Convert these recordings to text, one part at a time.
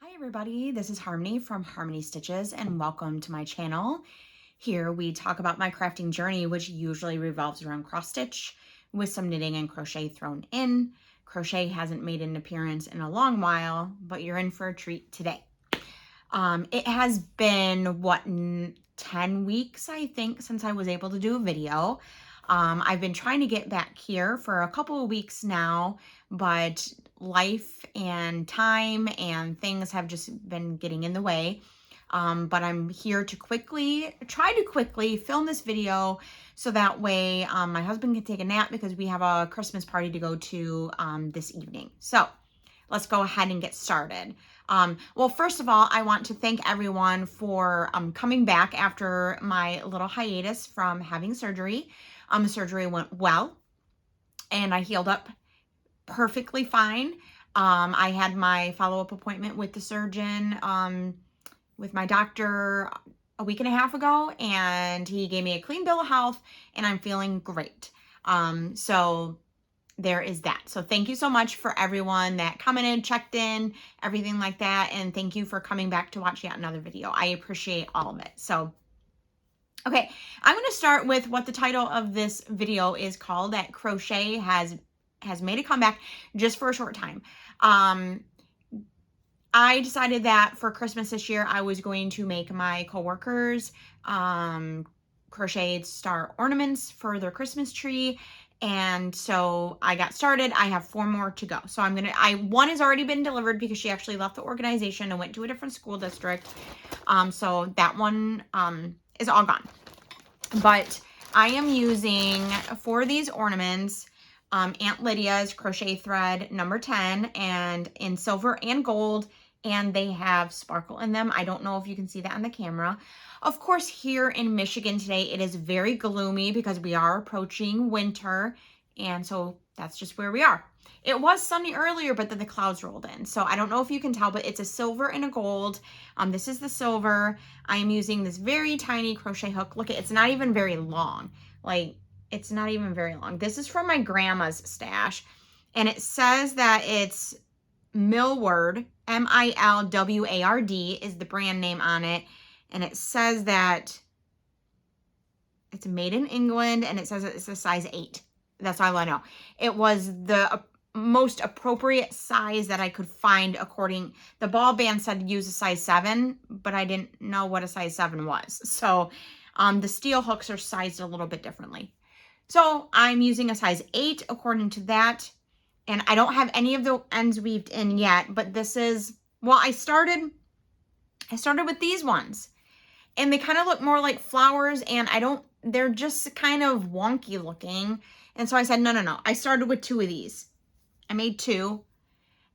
Hi everybody, this is Harmony from Harmony Stitches and welcome to my channel. Here we talk about my crafting journey, which usually revolves around cross stitch with some knitting and crochet thrown in. Crochet hasn't made an appearance in a long while, but you're in for a treat today. It has been, 10 weeks, I think, since I was able to do a video. I've been trying to get back here for a couple of weeks now, but life and time and things have just been getting in the way. But I'm here to try to quickly film this video so that way my husband can take a nap because we have a Christmas party to go to this evening. So let's go ahead and get started. Well, first of all, I want to thank everyone for coming back after my little hiatus from having surgery. The surgery went well and I healed up perfectly fine. I had my follow-up appointment with the surgeon, with my doctor a week and a half ago, and he gave me a clean bill of health and I'm feeling great. So there is that. So thank you so much for everyone that commented, checked in, everything like that. And thank you for coming back to watch yet another video. I appreciate all of it. So, okay, I'm going to start with what the title of this video is called, that crochet has made a comeback just for a short time. I decided that for Christmas this year, I was going to make my coworkers crocheted star ornaments for their Christmas tree. And so I got started. I have 4 more to go. So one has already been delivered because she actually left the organization and went to a different school district. So that one is all gone. But I am using, for these ornaments, Aunt Lydia's crochet thread number 10 and in silver and gold, and they have sparkle in them. I don't know if you can see that on the camera. Of course, here in Michigan today, it is very gloomy because we are approaching winter, and so that's just where we are. It was sunny earlier, but then the clouds rolled in. So I don't know if you can tell, but it's a silver and a gold. This is the silver. I am using this very tiny crochet hook. Look, it's not even very long. Like, it's not even very long. This is from my grandma's stash, and it says that it's Milward, M-I-L-W-A-R-D is the brand name on it, and it says that it's made in England, and it says it's a size 8. That's all I know. It was the most appropriate size that I could find the ball band said use a size 7, but I didn't know what a size 7 was. So the steel hooks are sized a little bit differently. So I'm using a size 8 according to that. And I don't have any of the ends weaved in yet, but this is, well, I started with these ones. And they kind of look more like flowers, and they're just kind of wonky looking. And so I said, no. I started with 2 of these. I made 2.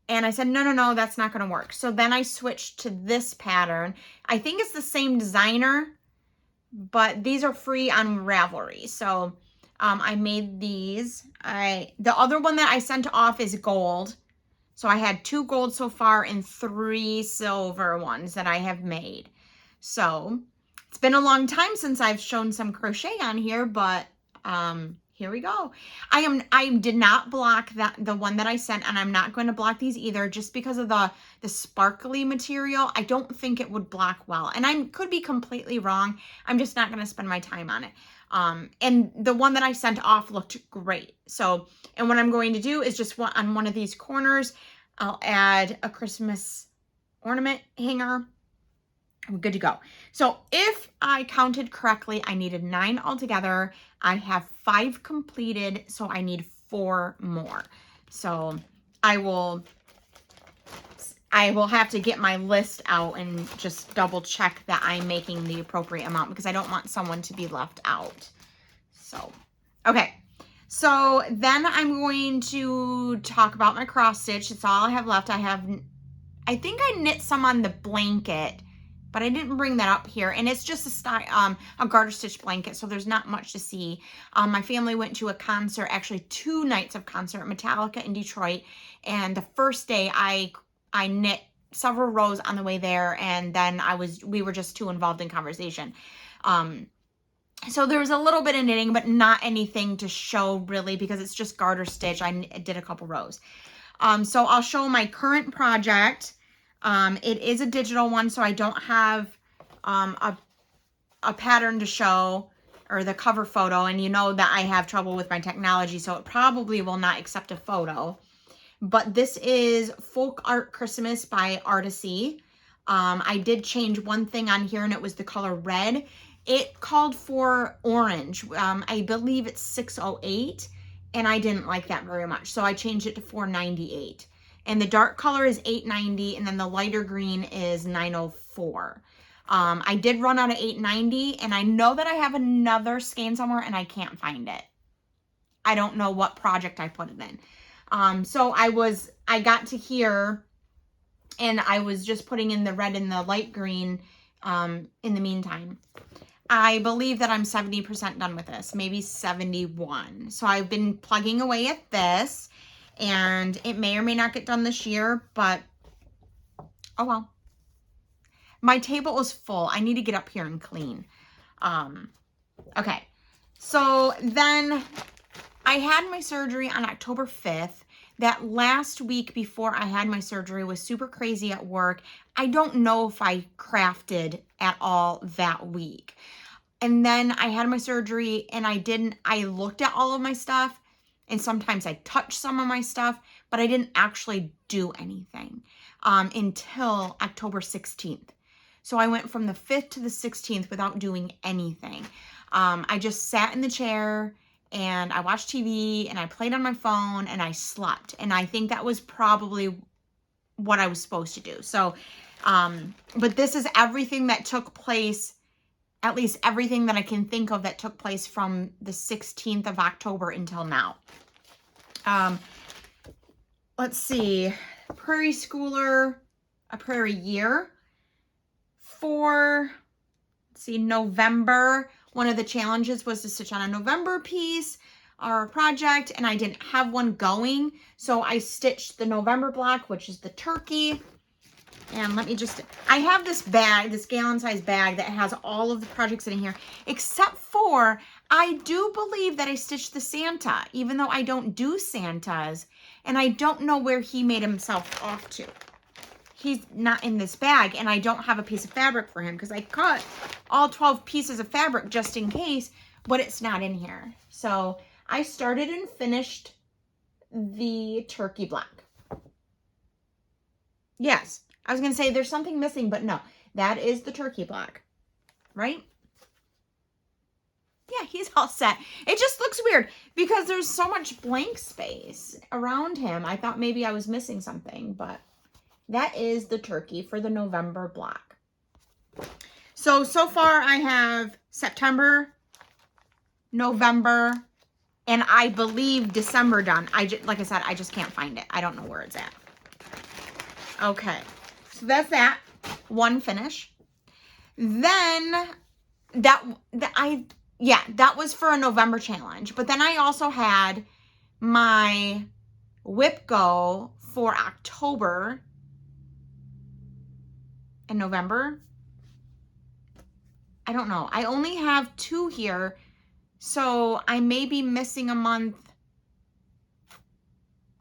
And I said, no, that's not going to work. So then I switched to this pattern. I think it's the same designer, but these are free on Ravelry. So I made these. The other one that I sent off is gold. So I had 2 gold so far and 3 silver ones that I have made. So it's been a long time since I've shown some crochet on here, but here we go. I did not block the one that I sent, and I'm not going to block these either just because of the sparkly material. I don't think it would block well, and I could be completely wrong. I'm just not going to spend my time on it. And the one that I sent off looked great. So, and what I'm going to do is just on one of these corners, I'll add a Christmas ornament hanger. We're good to go. So if I counted correctly, I needed 9 altogether. I have 5 completed, so I need 4 more. So I will have to get my list out and just double check that I'm making the appropriate amount because I don't want someone to be left out. So, okay. So then I'm going to talk about my cross stitch. That's all I have left. I think I knit some on the blanket, but I didn't bring that up here. And it's just a garter stitch blanket, so there's not much to see. My family went to a concert, actually 2 nights of concert, Metallica in Detroit. And the first day I knit several rows on the way there, and then we were just too involved in conversation. So there was a little bit of knitting, but not anything to show really because it's just garter stitch. I did a couple rows. So I'll show my current project. It is a digital one, so I don't have a pattern to show or the cover photo, and you know that I have trouble with my technology, so it probably will not accept a photo. But this is Folk Art Christmas by Artisy. I did change one thing on here, and it was the color red. It called for orange. I believe it's 608, and I didn't like that very much, so I changed it to 498. And the dark color is 890, and then the lighter green is 904. I did run out of 890, and I know that I have another skein somewhere, and I can't find it. I don't know what project I put it in. So I got to here, and I was just putting in the red and the light green in the meantime. I believe that I'm 70% done with this, maybe 71. So I've been plugging away at this, and it may or may not get done this year, but oh well. My table is full. I need to get up here and clean. Okay. So then I had my surgery on October 5th. That last week before I had my surgery was super crazy at work. I don't know if I crafted at all that week. And then I had my surgery, and I looked at all of my stuff, and sometimes I touched some of my stuff, but I didn't actually do anything until October 16th. So I went from the 5th to the 16th without doing anything. I just sat in the chair, and I watched TV, and I played on my phone, and I slept. And I think that was probably what I was supposed to do. So, but this is everything that took place, at least everything that I can think of that took place from the 16th of October until now. Let's see, Prairie Schooler, a Prairie Year. For, let's see, November, one of the challenges was to stitch on a November piece or project, and I didn't have one going, so I stitched the November block, which is the turkey. And let me just, I have this bag, this gallon-sized bag that has all of the projects in here, except for, I do believe that I stitched the Santa, even though I don't do Santas, and I don't know where he made himself off to. He's not in this bag, and I don't have a piece of fabric for him because I cut all 12 pieces of fabric just in case, but it's not in here. So I started and finished the turkey block. Yes, I was going to say there's something missing, but no, that is the turkey block, right? Yeah, he's all set. It just looks weird because there's so much blank space around him. I thought maybe I was missing something, but that is the turkey for the November block. So far I have September, November, and I believe December done. Like I said, I just can't find it. I don't know where it's at. Okay, so that's that. One finish. Then that was for a November challenge. But then I also had my whip go for October and November. I don't know. I only have 2 here, so I may be missing a month.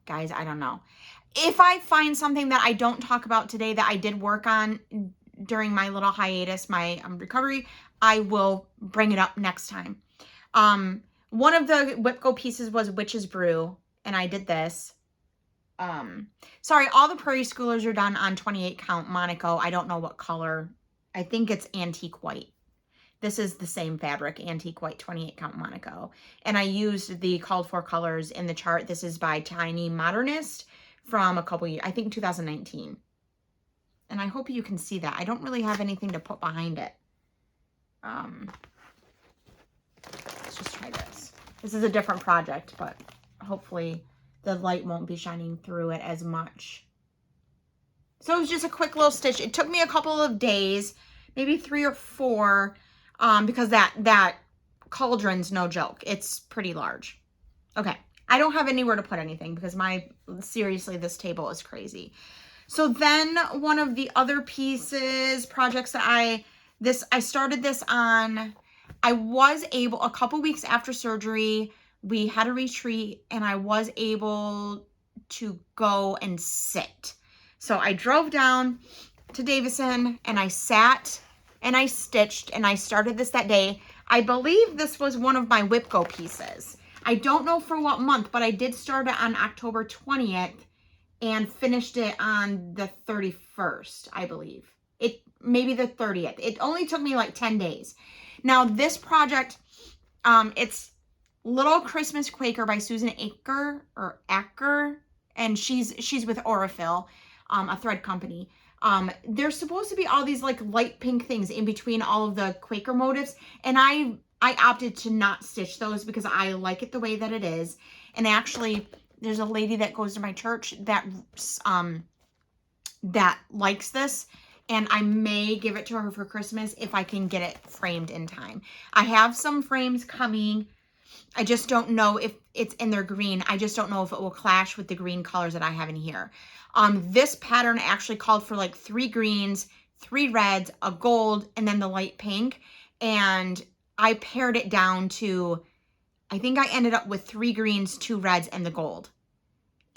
Guys, I don't know. If I find something that I don't talk about today that I did work on during my little hiatus, my recovery, I will bring it up next time. One of the whip go pieces was Witch's Brew, and I did this. Sorry, all the Prairie Schoolers are done on 28 count Monaco. I don't know what color. I think it's antique white. This is the same fabric, antique white 28 count Monaco. And I used the called for colors in the chart. This is by Tiny Modernist from a couple years, I think 2019. And I hope you can see that. I don't really have anything to put behind it. Let's just try this. This is a different project, but hopefully the light won't be shining through it as much. So it was just a quick little stitch. It took me a couple of days, maybe 3 or 4, because that cauldron's no joke. It's pretty large. Okay, I don't have anywhere to put anything because seriously, this table is crazy. So then one of the other projects that I started this on, I was able, a couple weeks after surgery, we had a retreat, and I was able to go and sit. So I drove down to Davison and I sat and I stitched and I started this that day. I believe this was one of my Whipco pieces. I don't know for what month, but I did start it on October 20th and finished it on the 31st, I believe. It maybe the 30th. It only took me like 10 days. Now this project, it's Little Christmas Quaker by Susan Acker, and she's with Aurifil, a thread company. There's supposed to be all these like light pink things in between all of the Quaker motifs, and I opted to not stitch those because I like it the way that it is. And actually, there's a lady that goes to my church that likes this, and I may give it to her for Christmas if I can get it framed in time. I have some frames coming. I just don't know if it's in their green. I just don't know if it will clash with the green colors that I have in here. This pattern actually called for like 3 greens, 3 reds, a gold, and then the light pink. And I pared it down to, I think I ended up with 3 greens, 2 reds, and the gold.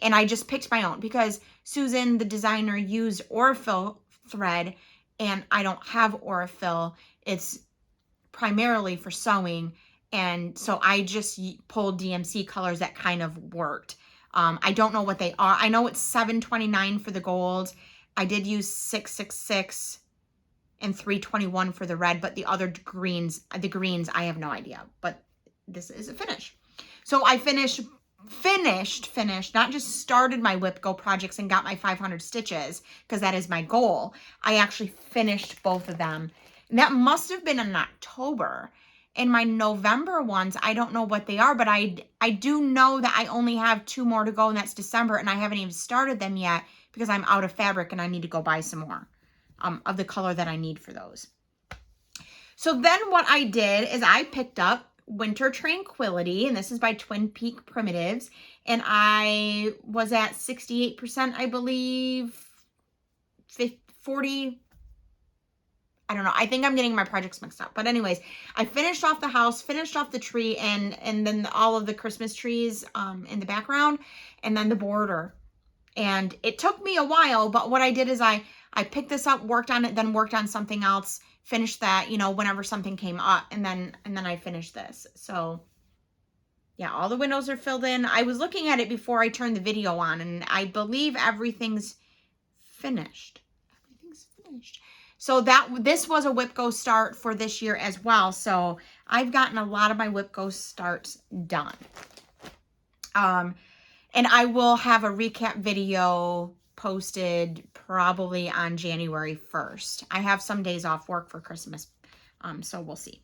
And I just picked my own because Susan, the designer, used Aurifil thread, and I don't have Aurifil. It's primarily for sewing. And so I just pulled DMC colors that kind of worked. I don't know what they are. I know it's $7.29 for the gold. I did use $6.66 and $3.21 for the red, but the other greens, I have no idea. But this is a finish. So I finished, not just started my Whipco projects and got my 500 stitches, because that is my goal. I actually finished both of them. And that must have been in October. And my November ones, I don't know what they are, but I do know that I only have 2 more to go, and that's December, and I haven't even started them yet because I'm out of fabric and I need to go buy some more of the color that I need for those. So then what I did is I picked up Winter Tranquility, and this is by Twin Peak Primitives, and I was at 68%, I believe, 40, I don't know. I think I'm getting my projects mixed up. But anyways, I finished off the house, finished off the tree, and then all of the Christmas trees in the background, and then the border. And it took me a while, but what I did is I picked this up, worked on it, then worked on something else, finished that, you know, whenever something came up, and then I finished this. So yeah, all the windows are filled in. I was looking at it before I turned the video on, and I believe everything's finished. Everything's finished. So this was a Whipco start for this year as well. So I've gotten a lot of my Whipco starts done. And I will have a recap video posted probably on January 1st. I have some days off work for Christmas, so we'll see.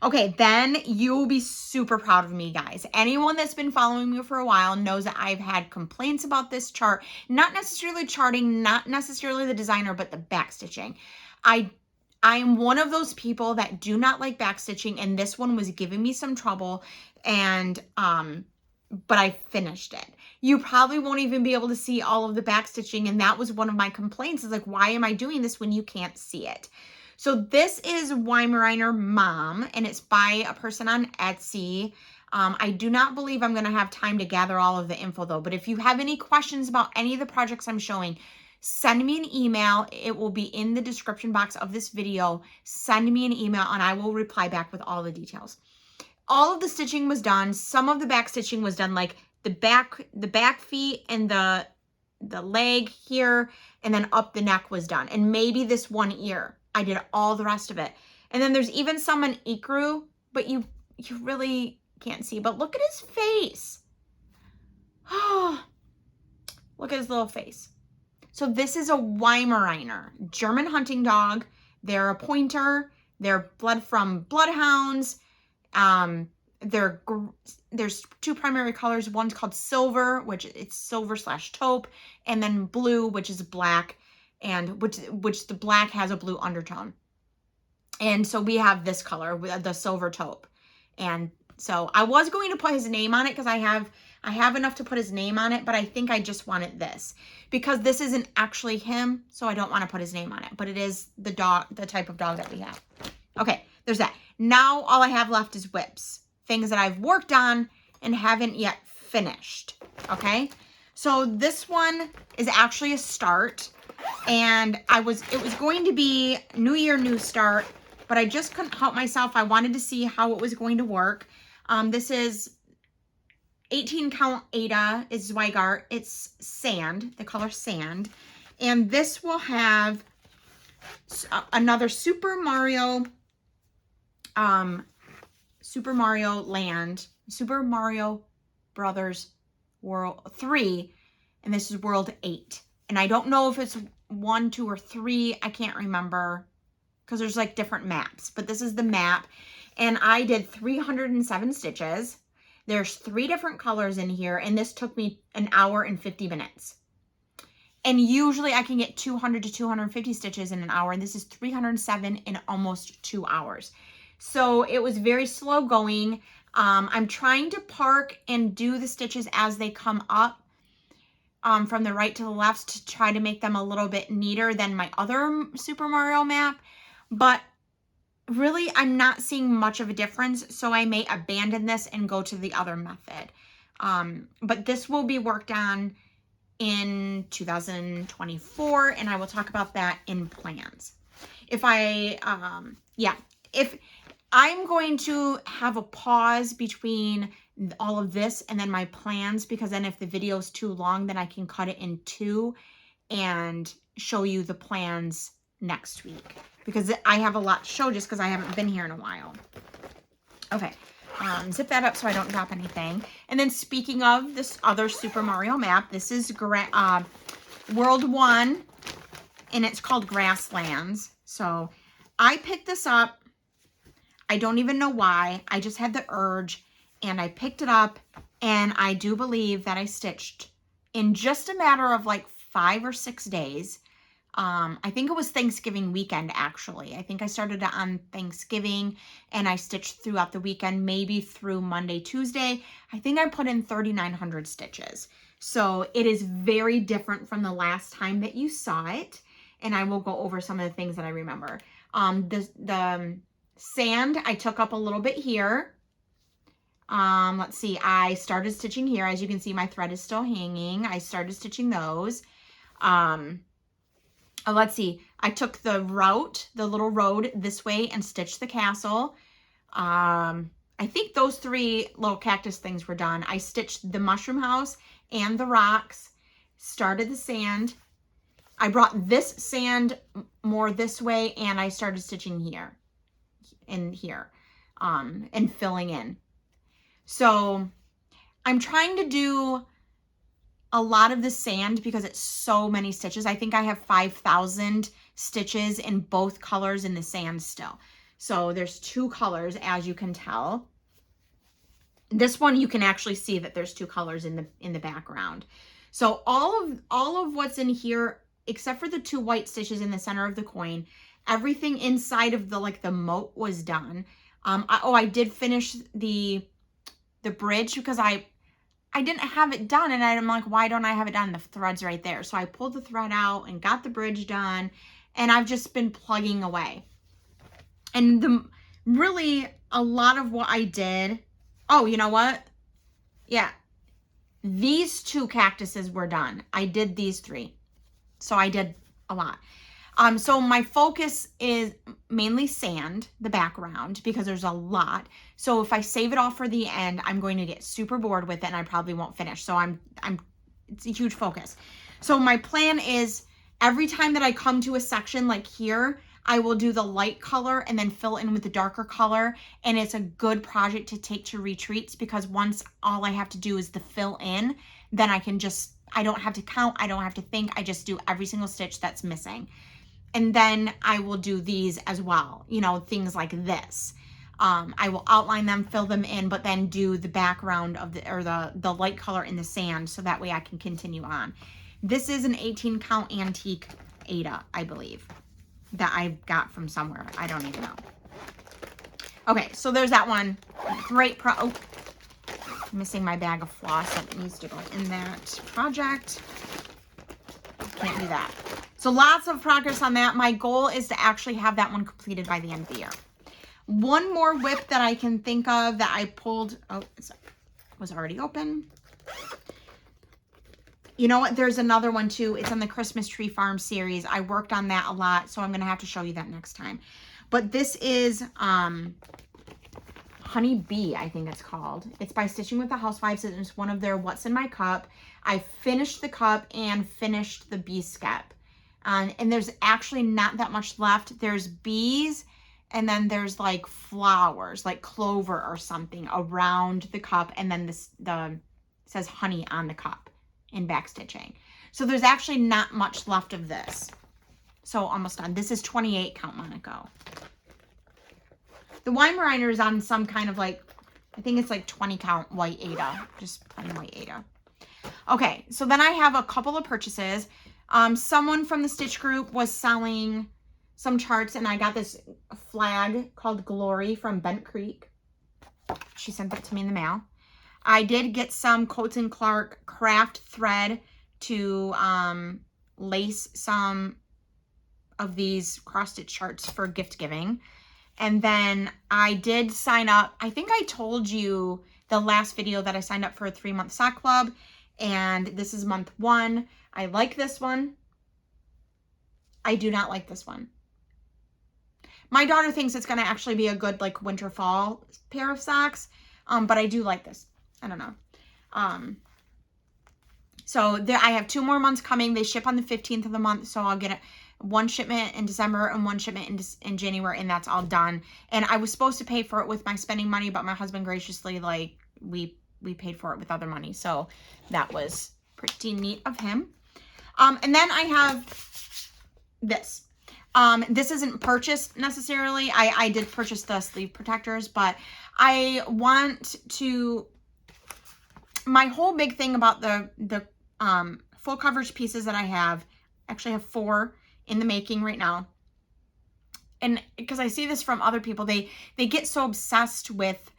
Okay, then you'll be super proud of me, guys. Anyone that's been following me for a while knows that I've had complaints about this chart. Not necessarily charting, not necessarily the designer, but the back stitching. I am one of those people that do not like back stitching, and this one was giving me some trouble, and but I finished it. You probably won't even be able to see all of the back stitching, and that was one of my complaints, is like, why am I doing this when you can't see it? So this is Weimaraner Mom, and it's by a person on Etsy. I do not believe I'm going to have time to gather all of the info though, but if you have any questions about any of the projects I'm showing, send me an email. It will be in the description box of this video. Send me an email and I will reply back with all the details. All of the stitching was done. Some of the back stitching was done, like the back feet and the leg here, and then up the neck was done. And maybe this one ear. I did all the rest of it. And then there's even some in ecru, but you really can't see. But look at his face. Oh, look at his little face. So this is a Weimaraner, German hunting dog. They're a pointer. They're blood from bloodhounds. There's 2 primary colors. One's called silver, which it's silver/taupe, and then blue, which is black, and which the black has a blue undertone. And so we have this color, the silver taupe. And so I was going to put his name on it because I have enough to put his name on it, but I think I just wanted this because this isn't actually him, so I don't want to put his name on it, but it is the type of dog that we have. Okay, there's that. Now all I have left is whips, things that I've worked on and haven't yet finished. Okay, So this one is actually a start, and it was going to be New Year, New Start, but I just couldn't help myself. I wanted to see how it was going to work. This is 18 count Ada is Zweigart. It's sand, the color sand. And this will have another Super Mario Land, Super Mario Brothers World 3, and this is World 8. And I don't know if it's 1, 2, or 3. I can't remember because there's like different maps, but this is the map. And I did 307 stitches. There's 3 different colors in here, and this took me an hour and 50 minutes. And usually I can get 200 to 250 stitches in an hour, and this is 307 in almost 2 hours. So it was very slow going. I'm trying to park and do the stitches as they come up from the right to the left to try to make them a little bit neater than my other Super Mario map. But really, I'm not seeing much of a difference, so I may abandon this and go to the other method. But this will be worked on in 2024, and I will talk about that in plans. If I'm going to have a pause between all of this and then my plans, because then if the video is too long, then I can cut it in 2 and show you the plans next week, because I have a lot to show just because I haven't been here in a while. Okay, zip that up so I don't drop anything. And then speaking of this other Super Mario map, this is World 1, and it's called Grasslands. So I picked this up. I don't even know why. I just had the urge, and I picked it up, and I do believe that I stitched in just a matter of like 5 or 6 days. I think it was Thanksgiving weekend, actually. I think I started it on Thanksgiving, and I stitched throughout the weekend, maybe through Monday, Tuesday. I think I put in 3,900 stitches. So it is very different from the last time that you saw it, and I will go over some of the things that I remember. The sand, I took up a little bit here. Let's see, I started stitching here. As you can see, my thread is still hanging. I started stitching those. Let's see, I took the little road this way and stitched the castle. I think those 3 little cactus things were done. I stitched the mushroom house and the rocks, started the sand. I brought this sand more this way, and I started stitching here and here, and filling in. So I'm trying to do a lot of the sand because it's so many stitches. I think I have 5,000 stitches in both colors in the sand still. So there's 2 colors, as you can tell. This one, you can actually see that there's 2 colors in the background. So all of what's in here, except for the 2 white stitches in the center of the coin, everything inside of the moat was done. I did finish the bridge because I didn't have it done, and I'm like, why don't I have it done? The thread's right there. So I pulled the thread out and got the bridge done, and I've just been plugging away. And really a lot of what I did, oh, you know what? Yeah, these 2 cactuses were done. I did these 3. So I did a lot. So my focus is mainly sand, the background, because there's a lot. So if I save it all for the end, I'm going to get super bored with it, and I probably won't finish. So it's a huge focus. So my plan is every time that I come to a section like here, I will do the light color and then fill in with the darker color. And it's a good project to take to retreats, because once all I have to do is the fill in, then I don't have to count. I don't have to think. I just do every single stitch that's missing. And then I will do these as well, things like this. I will outline them, fill them in, but then do the background of the light color in the sand, so that way I can continue on. This is an 18 count antique Ada, I believe, that I got from somewhere. I don't even know. Okay, so there's that one. Great missing my bag of floss that needs to go in that project. Can't do that. So lots of progress on that. My goal is to actually have that one completed by the end of the year. One more whip that I can think of that I pulled, it was already open. You know what? There's another one too. It's on the Christmas Tree Farm series. I worked on that a lot, so I'm going to have to show you that next time. But this is Honey Bee, I think it's called. It's by Stitching with the Housewives. It's one of their What's in My Cup. I finished the cup and finished the bee skep. And there's actually not that much left. There's bees, and then there's like flowers, like clover or something around the cup. And then it says honey on the cup in back stitching. So there's actually not much left of this. So almost done. This is 28 count Monaco. The Weimaraner is on some kind of like, I think it's like 20 count white Aida, just plain white Aida. Okay, so then I have a couple of purchases. Someone from the Stitch group was selling some charts, and I got this flag called Glory from Bent Creek. She sent that to me in the mail. I did get some Coats & Clark craft thread to lace some of these cross-stitch charts for gift giving. And then I did sign up. I think I told you the last video that I signed up for a 3-month sock club. And this is month 1. I like this one. I do not like this one. My daughter thinks it's going to actually be a good like winter fall pair of socks. But I do like this. I don't know. So there, I have 2 more months coming. They ship on the 15th of the month. So I'll get one shipment in December and one shipment in January, and that's all done. And I was supposed to pay for it with my spending money, but my husband graciously, like, we paid for it with other money. So that was pretty neat of him. And then I have this. This isn't purchased necessarily. I did purchase the sleeve protectors, but I want to, my whole big thing about the full coverage pieces that I have, actually have 4 in the making right now. And because I see this from other people, they get so obsessed with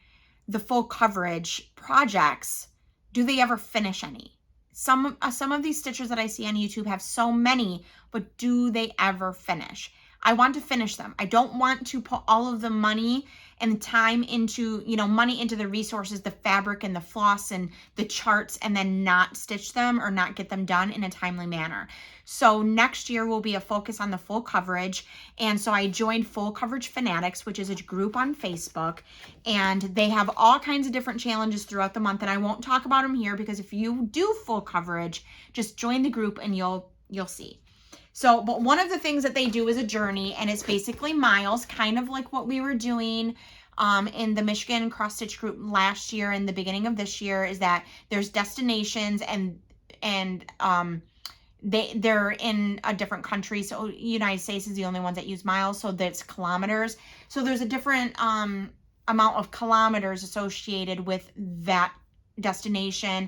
the full coverage projects. Do they ever finish any? Some of these stitchers that I see on YouTube have so many, but do they ever finish? I want to finish them. I don't want to put all of the money and time into, money into the resources, the fabric and the floss and the charts, and then not stitch them or not get them done in a timely manner. So next year will be a focus on the full coverage. And so I joined Full Coverage Fanatics, which is a group on Facebook, and they have all kinds of different challenges throughout the month. And I won't talk about them here because if you do full coverage, just join the group and you'll see. So, but one of the things that they do is a journey, and it's basically miles, kind of like what we were doing in the Michigan cross stitch group last year and the beginning of this year, is that there's destinations and they're in a different country. So United States is the only ones that use miles, so that's kilometers. So there's a different amount of kilometers associated with that destination.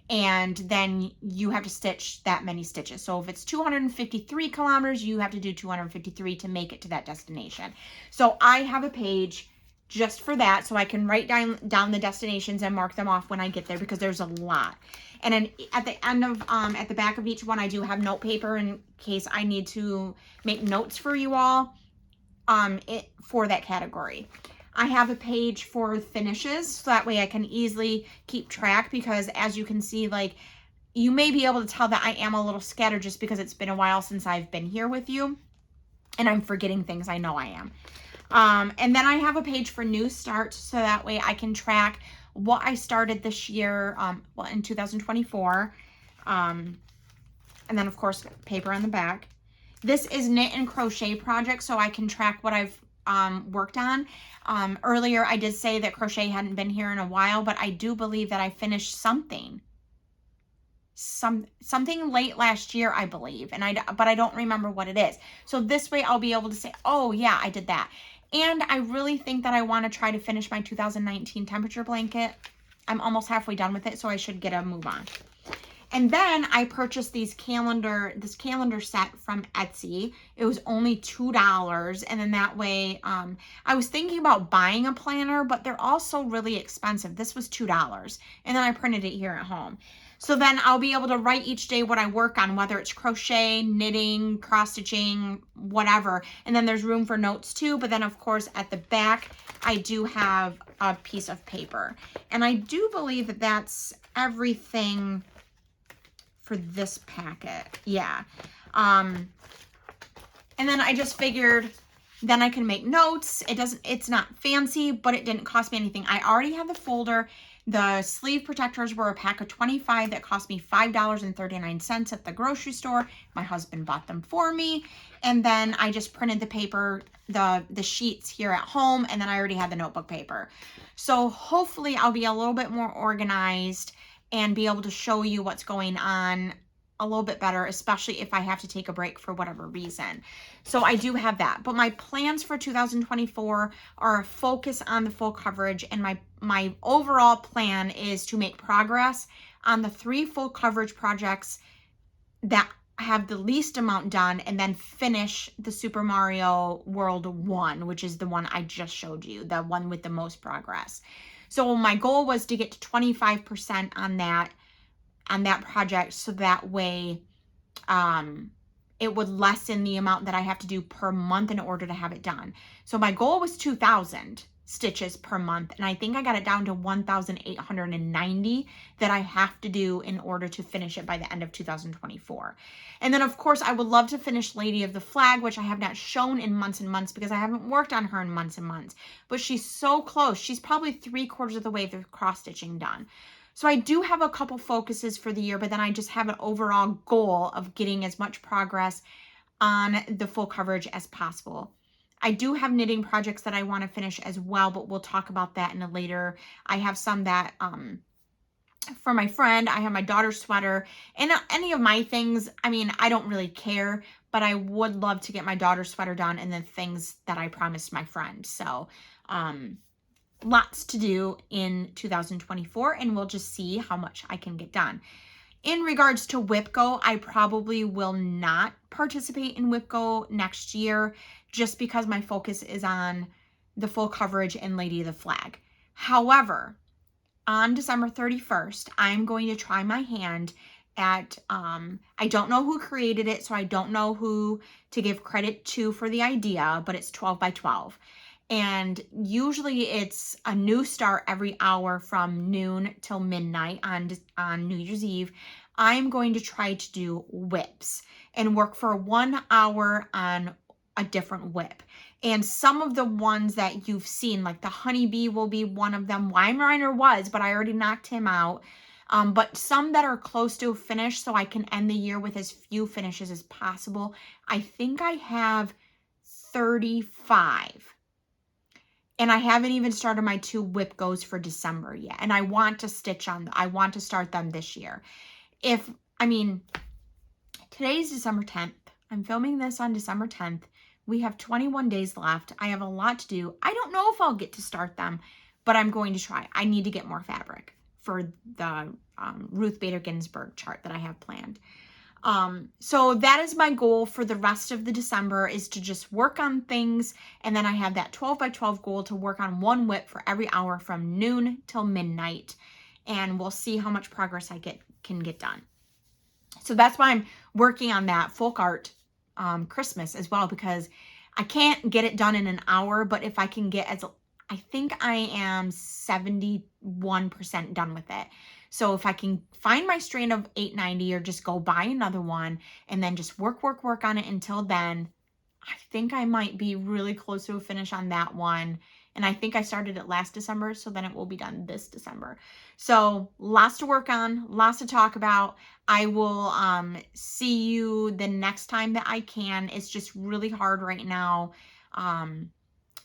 And then you have to stitch that many stitches. So if it's 253 kilometers, you have to do 253 to make it to that destination. So I have a page just for that, so I can write down the destinations and mark them off when I get there, because there's a lot. And then at the end of, at the back of each one, I do have note paper in case I need to make notes for you all for that category. I have a page for finishes, so that way I can easily keep track, because as you can see, like, you may be able to tell that I am a little scattered just because it's been a while since I've been here with you and I'm forgetting things. I know I am. And then I have a page for new starts, so that way I can track what I started this year, in 2024. And then of course, paper on the back. This is knit and crochet project, so I can track what I've worked on. Earlier I did say that crochet hadn't been here in a while, but I do believe that I finished something late last year, I believe, but I don't remember what it is. So this way I'll be able to say, oh yeah, I did that. And I really think that I want to try to finish my 2019 temperature blanket. I'm almost halfway done with it, so I should get a move on. And then I purchased this calendar set from Etsy. It was only $2. And then that way, I was thinking about buying a planner, but they're also really expensive. This was $2. And then I printed it here at home. So then I'll be able to write each day what I work on, whether it's crochet, knitting, cross stitching, whatever. And then there's room for notes too. But then of course at the back, I do have a piece of paper. And I do believe that that's everything for this packet. Yeah. And then I just figured then I can make notes. It's not fancy, but it didn't cost me anything. I already had the folder. The sleeve protectors were a pack of 25 that cost me $5.39 at the grocery store. My husband bought them for me. And then I just printed the paper, the sheets here at home, and then I already had the notebook paper. So hopefully I'll be a little bit more organized and be able to show you what's going on a little bit better, especially if I have to take a break for whatever reason. So I do have that. But my plans for 2024 are a focus on the full coverage, and my overall plan is to make progress on the 3 full coverage projects that have the least amount done, and then finish the Super Mario World 1, which is the one I just showed you, the one with the most progress. So my goal was to get to 25% on that project, so that way it would lessen the amount that I have to do per month in order to have it done. So my goal was 2,000 stitches per month, and I think I got it down to 1,890 that I have to do in order to finish it by the end of 2024. And then of course I would love to finish Lady of the Flag, which I have not shown in months and months because I haven't worked on her in months and months, but she's so close. She's probably 3/4 of the way through cross stitching done. So I do have a couple focuses for the year, but then I just have an overall goal of getting as much progress on the full coverage as possible. I do have knitting projects that I want to finish as well, but we'll talk about that in a later. I have some that, for my friend, I have my daughter's sweater, and any of my things, I mean, I don't really care, but I would love to get my daughter's sweater done and the things that I promised my friend. So, lots to do in 2024, and we'll just see how much I can get done. In regards to WIPGO, I probably will not participate in WIPGO next year just because my focus is on the full coverage and Lady of the Flag. However, on December 31st, I'm going to try my hand at, I don't know who created it, so I don't know who to give credit to for the idea, but it's 12 by 12. And usually it's a new start every hour from noon till midnight on New Year's Eve. I'm going to try to do whips and work for 1 hour on a different whip. And some of the ones that you've seen, like the honeybee will be one of them. Weimaraner was, but I already knocked him out. But some that are close to a finish, so I can end the year with as few finishes as possible. I think I have 35. And I haven't even started my 2 WIPGOs for December yet. And I want to I want to start them this year. Today's December 10th. I'm filming this on December 10th. We have 21 days left. I have a lot to do. I don't know if I'll get to start them, but I'm going to try. I need to get more fabric for the Ruth Bader Ginsburg chart that I have planned. So that is my goal for the rest of the December, is to just work on things. And then I have that 12 by 12 goal to work on 1 whip for every hour from noon till midnight. And we'll see how much progress I can get done. So that's why I'm working on that folk art Christmas as well, because I can't get it done in an hour, but if I can get I think I am 71% done with it. So if I can find my strand of 890 or just go buy another one and then just work on it until then, I think I might be really close to a finish on that one. And I think I started it last December, so then it will be done this December. So lots to work on, lots to talk about. I will see you the next time that I can. It's just really hard right now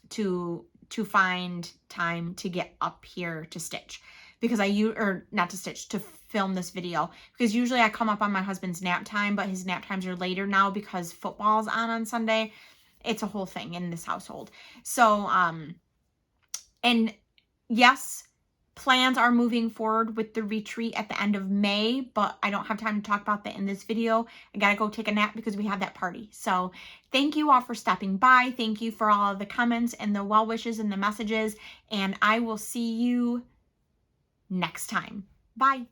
to find time to get up here to stitch, because to film this video, because usually I come up on my husband's nap time, but his nap times are later now because football's on Sunday. It's a whole thing in this household. So, and yes, plans are moving forward with the retreat at the end of May, but I don't have time to talk about that in this video. I gotta go take a nap because we have that party. So thank you all for stopping by. Thank you for all of the comments and the well wishes and the messages, and I will see you next time. Bye.